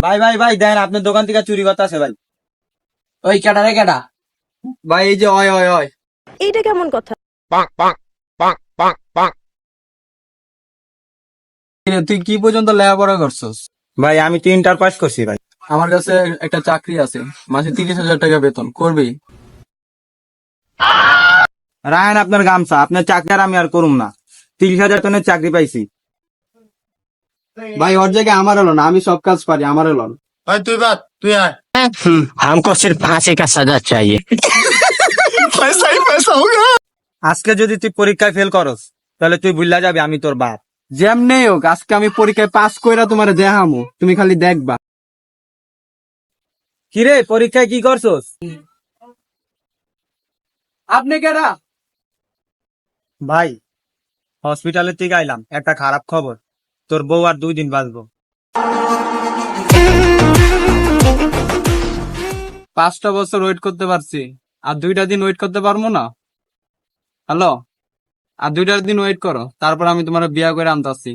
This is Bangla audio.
ভাই ভাই ভাই দেন আপনার দোকান থেকে চুরি করতে আছে ভাই। ওই কেডা রে কেডা? ভাই এই যে ওই ওই ওই এইটা কেমন কথা? তুই কি পর্যন্ত লেখাপড়া করছস? ভাই আমি 3টার পাস করছি ভাই। আমার কাছে একটা চাকরি আছে, মাসে 30,000 টাকা বেতন, করবি? রায়ন আপনার গামছা, আপনার চাকরি আর আমি আর করুম না। 30,000 টনের চাকরি পাইছি। ভাই ওর জায়গায় আমার হলো না, আমি সব কাজ পারি, আমার হলো না। ভাই তুই বাদ, তুই আয়। हमको सिर्फ फांसी का सजा चाहिए। আজকে যদি তুই পরীক্ষায় ফেল করস তাহলে তুই ভুল্লা যাবি আমি তোর বাপ। যেমনে হোক আজকে আমি পরীক্ষায় পাস কইরা তোমার দেখামু, তুমি খালি দেখবা। কিরে পরীক্ষায় কি করছস? আপনি কেডা? ভাই হসপিটালের থেকে আইলাম, একটা খারাপ খবর, তোর বউ আর 2 দিন বাঁচবো। 5টা বছর ওয়েট করতে পারছি, আর 2টা দিন ওয়েট করতে পারবো না? হ্যালো, আর 2টা দিন ওয়েট করো, তারপর আমি তোমার বিয়া করে আনতাছি।